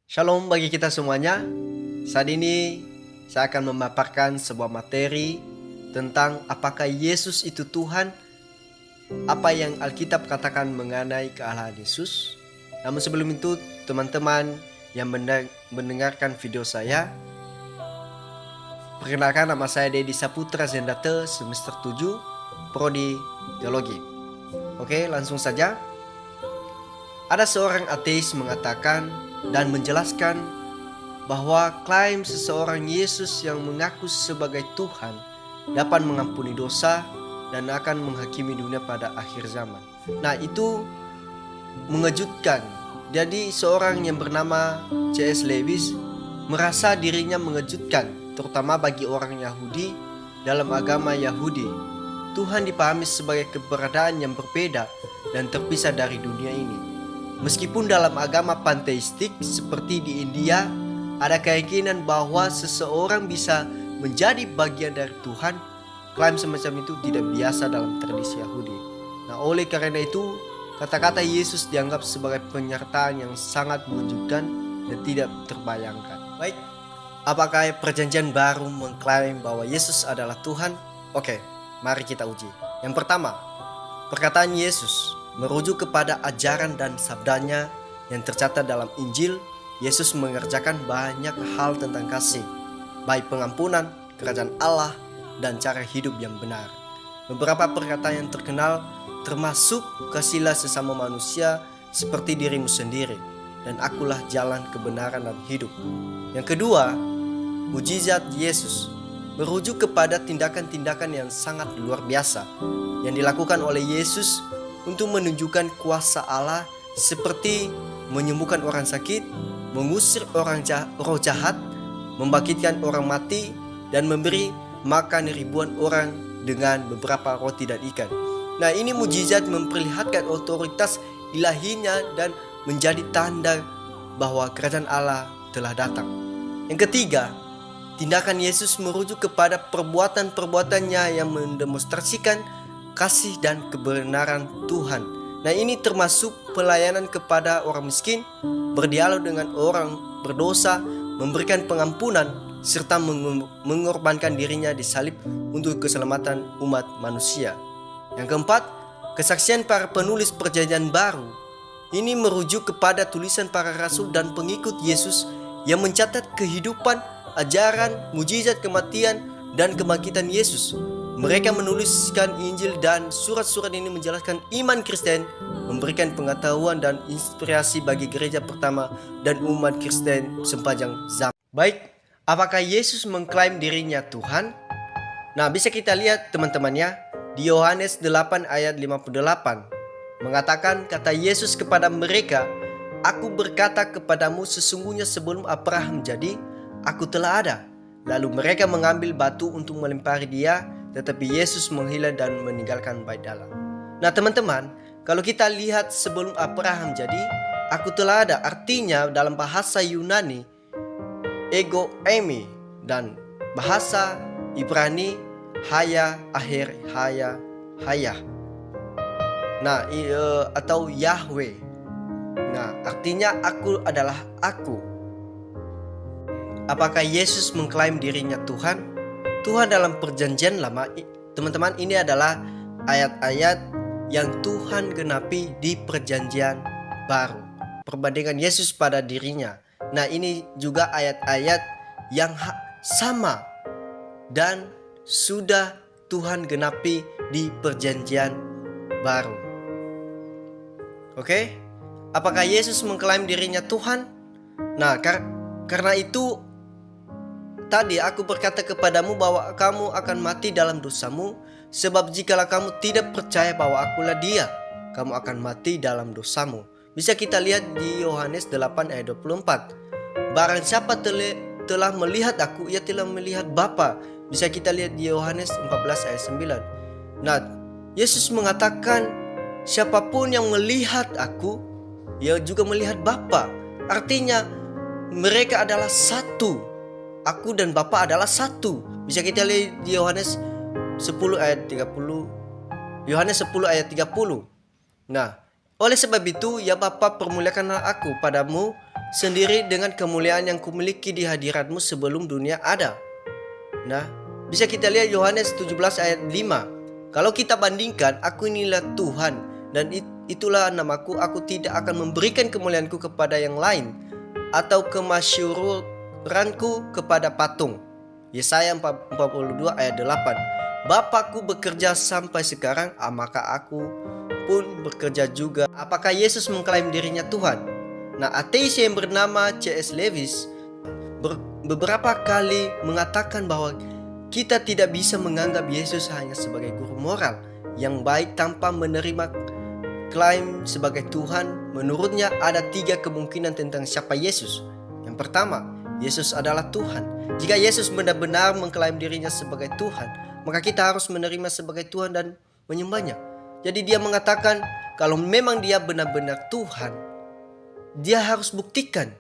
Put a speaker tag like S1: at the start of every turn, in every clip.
S1: Shalom bagi kita semuanya. Saat ini saya akan memaparkan sebuah materi tentang apakah Yesus itu Tuhan, apa yang Alkitab katakan mengenai kealahan Yesus. Namun sebelum itu, teman-teman yang mendengarkan video saya, perkenalkan, nama saya Dedi Saputra Zendate, semester 7, Prodi Teologi. Oke, langsung saja. Ada seorang ateis mengatakan dan menjelaskan bahwa klaim seseorang Yesus yang mengaku sebagai Tuhan dapat mengampuni dosa dan akan menghakimi dunia pada akhir zaman. Nah, itu mengejutkan. Jadi seorang yang bernama C.S. Lewis merasa dirinya mengejutkan, terutama bagi orang Yahudi. Dalam agama Yahudi, Tuhan dipahami sebagai keberadaan yang berbeda dan terpisah dari dunia ini. Meskipun dalam agama panteistik seperti di India, ada keyakinan bahwa seseorang bisa menjadi bagian dari Tuhan, klaim semacam itu tidak biasa dalam tradisi Yahudi. Nah, oleh karena itu, kata-kata Yesus dianggap sebagai penyertaan yang sangat mengejutkan dan tidak terbayangkan. Baik, apakah perjanjian baru mengklaim bahwa Yesus adalah Tuhan? Oke, mari kita uji. Yang pertama, perkataan Yesus merujuk kepada ajaran dan sabdanya yang tercatat dalam Injil. Yesus mengerjakan banyak hal tentang kasih, baik pengampunan, kerajaan Allah, dan cara hidup yang benar. Beberapa perkataan yang terkenal termasuk kasihlah sesama manusia seperti dirimu sendiri, dan akulah jalan kebenaran dan hidup. Yang kedua, mujizat Yesus merujuk kepada tindakan-tindakan yang sangat luar biasa yang dilakukan oleh Yesus untuk menunjukkan kuasa Allah, seperti menyembuhkan orang sakit, mengusir roh jahat, membangkitkan orang mati, dan memberi makan ribuan orang dengan beberapa roti dan ikan. Nah, ini mujizat memperlihatkan otoritas ilahinya dan menjadi tanda bahwa kerajaan Allah telah datang. Yang ketiga, tindakan Yesus merujuk kepada perbuatan-perbuatannya yang mendemonstrasikan kasih dan kebenaran Tuhan. Nah, ini termasuk pelayanan kepada orang miskin, berdialog dengan orang berdosa, memberikan pengampunan, serta mengorbankan dirinya di salib untuk keselamatan umat manusia. Yang keempat, kesaksian para penulis perjanjian baru. Ini merujuk kepada tulisan para rasul dan pengikut Yesus yang mencatat kehidupan, ajaran, mujizat kematian, dan kebangkitan Yesus. Mereka menuliskan Injil dan surat-surat ini menjelaskan iman Kristen, memberikan pengetahuan dan inspirasi bagi gereja pertama dan umat Kristen sepanjang zaman. Baik, apakah Yesus mengklaim dirinya Tuhan? Nah, bisa kita lihat teman-temannya di Yohanes 8 ayat 58. Mengatakan, kata Yesus kepada mereka, "Aku berkata kepadamu sesungguhnya sebelum Abraham jadi, aku telah ada." Lalu mereka mengambil batu untuk melempari dia, tetapi Yesus menghilang dan meninggalkan bait dalam. Nah, teman-teman, kalau kita lihat sebelum Abraham jadi, aku telah ada, artinya dalam bahasa Yunani ego eimi, dan bahasa Ibrani haya akhir haya. Nah, atau Yahweh. Nah, artinya aku adalah aku. Apakah Yesus mengklaim dirinya Tuhan? Tuhan dalam perjanjian lama, teman-teman, ini adalah ayat-ayat yang Tuhan genapi di perjanjian baru, perbandingan Yesus pada dirinya. Nah, ini juga ayat-ayat yang sama dan sudah Tuhan genapi di perjanjian baru. Oke? Apakah Yesus mengklaim dirinya Tuhan? Nah, karena itu tadi aku berkata kepadamu bahwa kamu akan mati dalam dosamu, sebab jikalau kamu tidak percaya bahwa akulah dia, kamu akan mati dalam dosamu. Bisa kita lihat di Yohanes 8 ayat 24. Barang siapa telah melihat aku, ia telah melihat Bapa. Bisa kita lihat di Yohanes 14 ayat 9. Nah, Yesus mengatakan, siapapun yang melihat aku, ia juga melihat Bapa. Artinya mereka adalah satu. Aku dan Bapa adalah satu. Bisa kita lihat di Yohanes 10 ayat 30. Yohanes 10 ayat 30. Nah, oleh sebab itu, ya Bapa, permuliakanlah aku padamu sendiri dengan kemuliaan yang kumiliki di hadiratmu sebelum dunia ada. Nah, bisa kita lihat Yohanes 17 ayat 5. Kalau kita bandingkan, aku inilah Tuhan dan itulah namaku, aku tidak akan memberikan kemuliaanku kepada yang lain atau kemasyhuranku kepada patung. Yesaya 42 ayat 8. Bapakku bekerja sampai sekarang, maka aku pun bekerja juga. Apakah Yesus mengklaim dirinya Tuhan? Nah, ateis yang bernama C.S. Lewis beberapa kali mengatakan bahwa kita tidak bisa menganggap Yesus hanya sebagai guru moral yang baik tanpa menerima klaim sebagai Tuhan. Menurutnya ada 3 kemungkinan tentang siapa Yesus. Yang pertama, Yesus adalah Tuhan. Jika Yesus benar-benar mengklaim dirinya sebagai Tuhan, maka kita harus menerima sebagai Tuhan dan menyembahnya. Jadi dia mengatakan kalau memang dia benar-benar Tuhan, dia harus buktikan.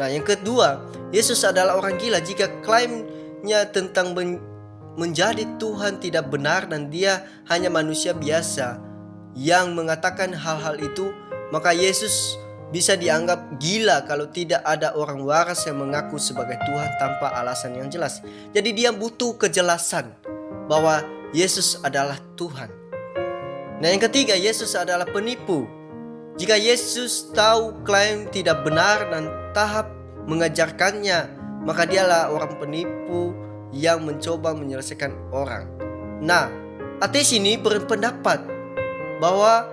S1: Nah, yang kedua, Yesus adalah orang gila jika klaimnya tentang menjadi Tuhan tidak benar dan dia hanya manusia biasa yang mengatakan hal-hal itu, maka Yesus bisa dianggap gila kalau tidak ada orang waras yang mengaku sebagai Tuhan tanpa alasan yang jelas. Jadi dia butuh kejelasan bahwa Yesus adalah Tuhan. Nah, yang ketiga, Yesus adalah penipu. Jika Yesus tahu klaim tidak benar dan tahap mengajarkannya, maka dialah orang penipu yang mencoba menyelesaikan orang. Nah, ateis ini berpendapat bahwa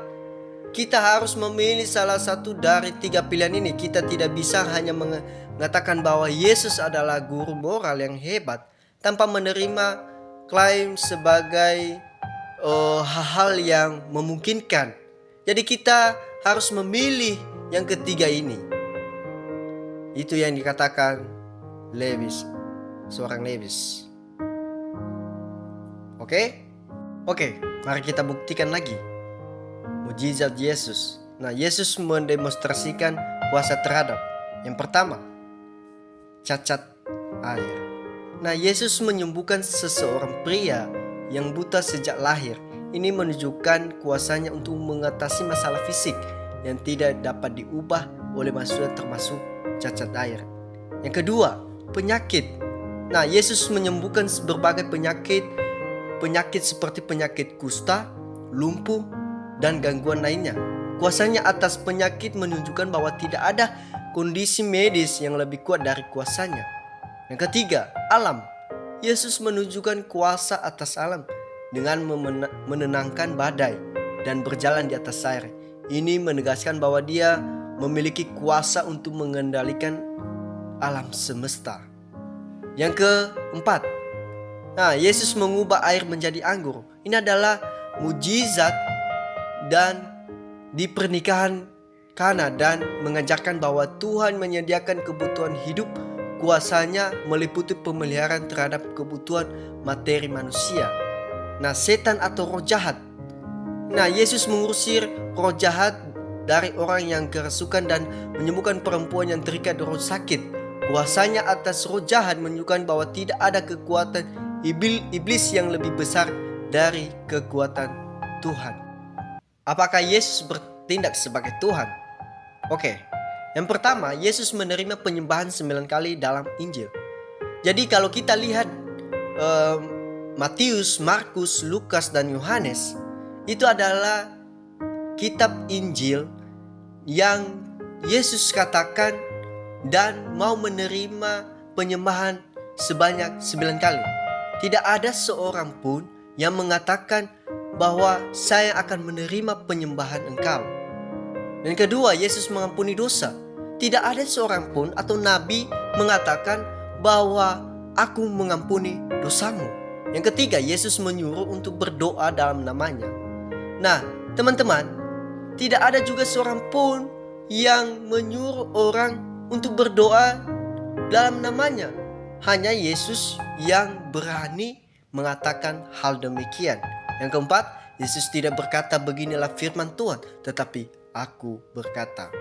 S1: kita harus memilih salah satu dari 3 pilihan ini. Kita tidak bisa hanya mengatakan bahwa Yesus adalah guru moral yang hebat tanpa menerima klaim sebagai hal-hal yang memungkinkan. Jadi kita harus memilih yang ketiga ini. Itu yang dikatakan Lewis, seorang Lewis. Oke, mari kita buktikan lagi mujizat Yesus. Nah, Yesus mendemonstrasikan kuasa terhadap yang pertama, cacat air. Nah, Yesus menyembuhkan seseorang pria yang buta sejak lahir. Ini menunjukkan kuasanya untuk mengatasi masalah fisik yang tidak dapat diubah oleh manusia, termasuk cacat air. Yang kedua, penyakit. Nah, Yesus menyembuhkan berbagai penyakit seperti penyakit kusta, lumpuh, dan gangguan lainnya. Kuasanya atas penyakit menunjukkan bahwa tidak ada kondisi medis yang lebih kuat dari kuasanya. Yang ketiga, alam. Yesus menunjukkan kuasa atas alam dengan menenangkan badai dan berjalan di atas air. Ini menegaskan bahwa dia memiliki kuasa untuk mengendalikan alam semesta. Yang keempat, Yesus mengubah air menjadi anggur. Ini adalah mujizat dan di pernikahan Kana dan mengajarkan bahwa Tuhan menyediakan kebutuhan hidup. Kuasanya meliputi pemeliharaan terhadap kebutuhan materi manusia. Nah, setan atau roh jahat. Nah, Yesus mengusir roh jahat dari orang yang kerasukan dan menyembuhkan perempuan yang terikat roh sakit. Kuasanya atas roh jahat menunjukkan bahwa tidak ada kekuatan iblis yang lebih besar dari kekuatan Tuhan. Apakah Yesus bertindak sebagai Tuhan? Yang pertama, Yesus menerima penyembahan 9 kali dalam Injil. Jadi kalau kita lihat Matius, Markus, Lukas, dan Yohanes, itu adalah kitab Injil yang Yesus katakan dan mau menerima penyembahan sebanyak 9 kali. Tidak ada seorang pun yang mengatakan bahwa saya akan menerima penyembahan engkau. Dan kedua, Yesus mengampuni dosa. Tidak ada seorang pun atau nabi mengatakan bahwa aku mengampuni dosamu. Yang ketiga, Yesus menyuruh untuk berdoa dalam namanya. Nah, teman-teman, tidak ada juga seorang pun yang menyuruh orang untuk berdoa dalam namanya. Hanya Yesus yang berani mengatakan hal demikian. Yang keempat, Yesus tidak berkata beginilah firman Tuhan, tetapi aku berkata.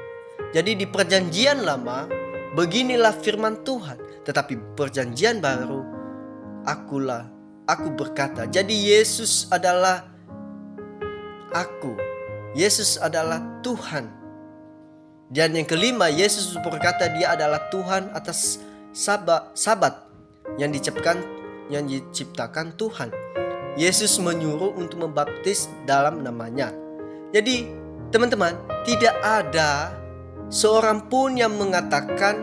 S1: Jadi di perjanjian lama beginilah firman Tuhan, tetapi perjanjian baru aku berkata. Jadi Yesus adalah aku. Yesus adalah Tuhan. Dan yang kelima, Yesus berkata dia adalah Tuhan atas sabat yang diciptakan Tuhan. Yesus menyuruh untuk membaptis dalam namanya. Jadi teman-teman, tidak ada seorang pun yang mengatakan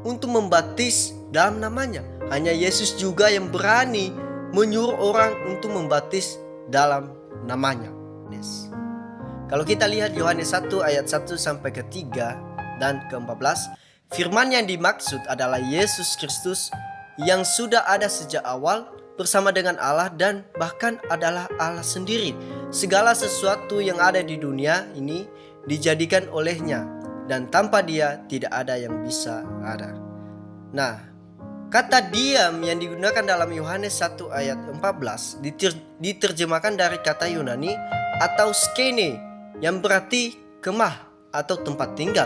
S1: untuk membaptis dalam namanya. Hanya Yesus juga yang berani menyuruh orang untuk membaptis dalam namanya. Kalau kita lihat Yohanes 1 ayat 1 sampai ke 3 dan ke 14, firman yang dimaksud adalah Yesus Kristus yang sudah ada sejak awal bersama dengan Allah dan bahkan adalah Allah sendiri. Segala sesuatu yang ada di dunia ini dijadikan olehnya, dan tanpa dia tidak ada yang bisa ada. Nah, kata diam yang digunakan dalam Yohanes 1 ayat 14 diterjemahkan dari kata Yunani atau skene, yang berarti kemah atau tempat tinggal.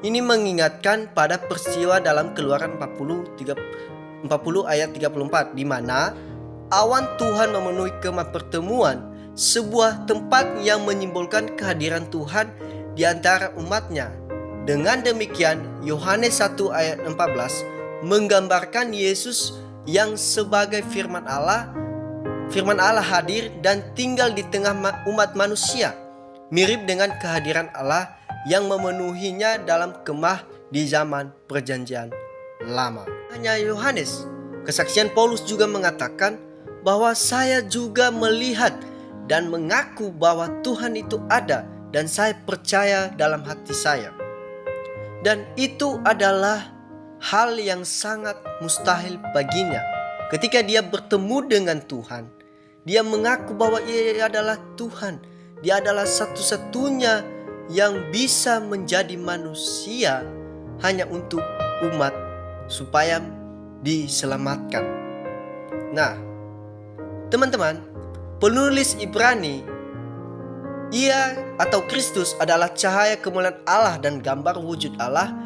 S1: Ini mengingatkan pada peristiwa dalam Keluaran 40 ayat 34, di mana awan Tuhan memenuhi kemah pertemuan, sebuah tempat yang menyimbolkan kehadiran Tuhan di antara umatnya. Dengan demikian, Yohanes 1 ayat 14 menggambarkan Yesus yang sebagai firman Allah hadir dan tinggal di tengah umat manusia, mirip dengan kehadiran Allah yang memenuhinya dalam kemah di zaman perjanjian lama. Hanya Yohanes, kesaksian Paulus juga mengatakan bahwa saya juga melihat dan mengaku bahwa Tuhan itu ada dan saya percaya dalam hati saya. Dan itu adalah hal yang sangat mustahil baginya. Ketika dia bertemu dengan Tuhan, dia mengaku bahwa ia adalah Tuhan. Dia adalah satu-satunya yang bisa menjadi manusia hanya untuk umat supaya diselamatkan. Nah, teman-teman, penulis Ibrani, ia atau Kristus adalah cahaya kemuliaan Allah dan gambar wujud Allah,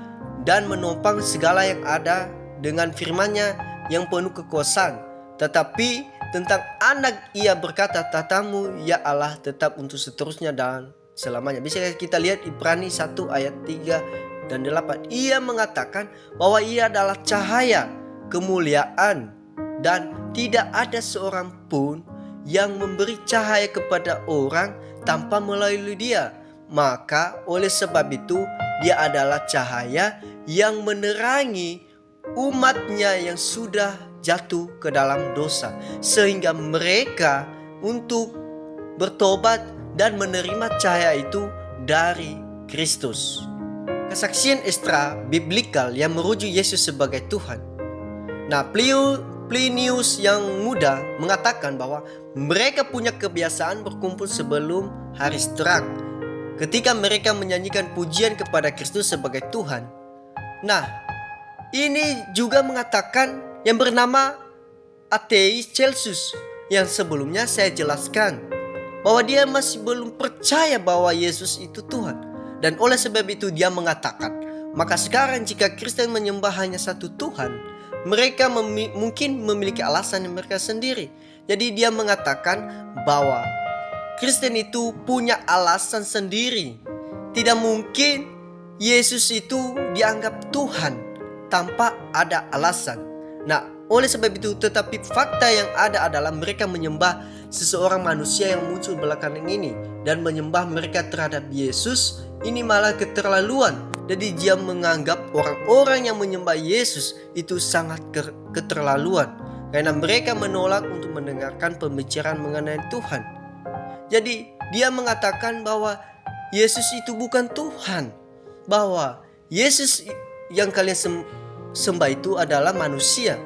S1: dan menopang segala yang ada dengan firman-Nya yang penuh kekuasaan. Tetapi tentang anak ia berkata, "Tatamu ya Allah tetap untuk seterusnya dan selamanya." Bisa kita lihat Ibrani 1 ayat 3 dan 8. Ia mengatakan bahwa ia adalah cahaya kemuliaan dan tidak ada seorang pun yang memberi cahaya kepada orang tanpa melalui dia. Maka oleh sebab itu dia adalah cahaya yang menerangi umatnya yang sudah jatuh ke dalam dosa, sehingga mereka untuk bertobat dan menerima cahaya itu dari Kristus. Kesaksian ekstra biblikal yang merujuk Yesus sebagai Tuhan. Nah, Plinius yang muda mengatakan bahwa mereka punya kebiasaan berkumpul sebelum hari terang, ketika mereka menyanyikan pujian kepada Kristus sebagai Tuhan. Nah, ini juga mengatakan yang bernama ateis Celsus, yang sebelumnya saya jelaskan bahwa dia masih belum percaya bahwa Yesus itu Tuhan. Dan oleh sebab itu dia mengatakan, maka sekarang jika Kristen menyembah hanya satu Tuhan, mereka mungkin memiliki alasan mereka sendiri. Jadi dia mengatakan bahwa Kristen itu punya alasan sendiri. Tidak mungkin Yesus itu dianggap Tuhan tanpa ada alasan. Nah, oleh sebab itu, tetapi fakta yang ada adalah mereka menyembah seseorang manusia yang muncul belakangan ini, dan menyembah mereka terhadap Yesus ini malah keterlaluan. Jadi dia menganggap orang-orang yang menyembah Yesus itu sangat keterlaluan, karena mereka menolak untuk mendengarkan pembicaraan mengenai Tuhan. Jadi dia mengatakan bahwa Yesus itu bukan Tuhan, bahwa Yesus yang kalian sembah itu adalah manusia.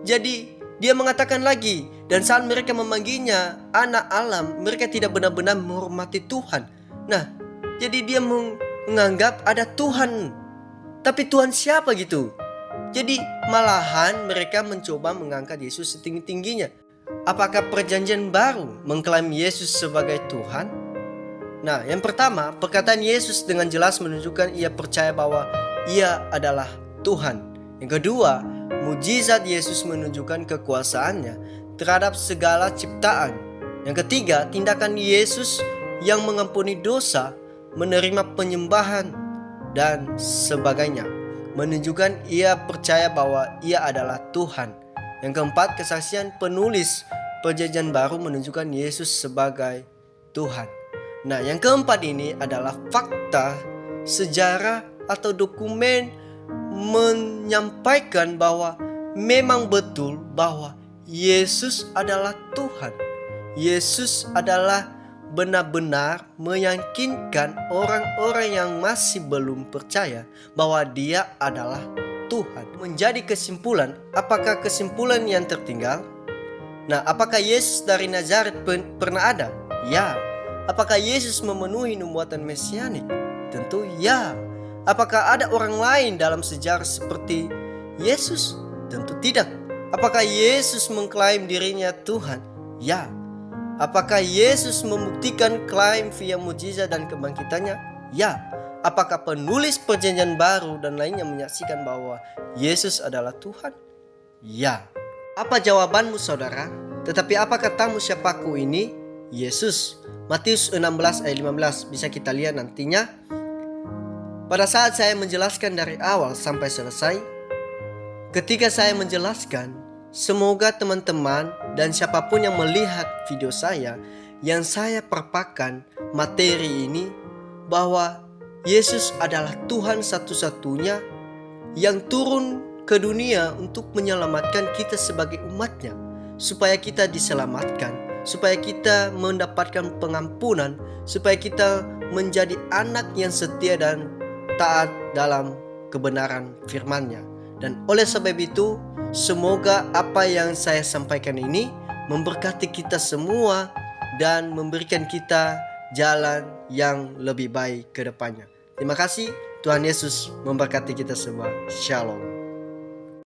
S1: Jadi dia mengatakan lagi, dan saat mereka memanggilnya anak alam, mereka tidak benar-benar menghormati Tuhan. Nah, jadi dia menganggap ada Tuhan, tapi Tuhan siapa gitu? Jadi malahan mereka mencoba mengangkat Yesus setinggi-tingginya. Apakah perjanjian baru mengklaim Yesus sebagai Tuhan? Nah, yang pertama, perkataan Yesus dengan jelas menunjukkan ia percaya bahwa ia adalah Tuhan. Yang kedua, mujizat Yesus menunjukkan kekuasaannya terhadap segala ciptaan. Yang ketiga, tindakan Yesus yang mengampuni dosa menerima penyembahan dan sebagainya, menunjukkan ia percaya bahwa ia adalah Tuhan. Yang keempat, kesaksian penulis Perjanjian Baru menunjukkan Yesus sebagai Tuhan. Nah, yang keempat ini adalah fakta, sejarah atau dokumen menyampaikan bahwa memang betul bahwa Yesus adalah Tuhan. Yesus adalah benar-benar meyakinkan orang-orang yang masih belum percaya bahwa Dia adalah Tuhan. Menjadi kesimpulan, apakah kesimpulan yang tertinggal? Nah, apakah Yesus dari Nazaret pernah ada? Ya. Apakah Yesus memenuhi nubuatan mesianik? Tentu ya. Apakah ada orang lain dalam sejarah seperti Yesus? Tentu tidak. Apakah Yesus mengklaim dirinya Tuhan? Ya. Apakah Yesus membuktikan klaim via mukjizat dan kebangkitannya? Ya. Apakah penulis Perjanjian Baru dan lainnya menyaksikan bahwa Yesus adalah Tuhan? Ya. Apa jawabanmu, saudara? Tetapi apa katamu, siapaku ini? Yesus. Matius 16 ayat 15 bisa kita lihat nantinya. Pada saat saya menjelaskan dari awal sampai selesai, ketika saya menjelaskan, semoga teman-teman dan siapapun yang melihat video saya, yang saya paparkan materi ini, bahwa Yesus adalah Tuhan satu-satunya yang turun ke dunia untuk menyelamatkan kita sebagai umatnya, supaya kita diselamatkan, supaya kita mendapatkan pengampunan, supaya kita menjadi anak yang setia dan taat dalam kebenaran firman-Nya. Dan oleh sebab itu, semoga apa yang saya sampaikan ini memberkati kita semua dan memberikan kita jalan yang lebih baik ke depannya. Terima kasih. Tuhan Yesus memberkati kita semua. Shalom.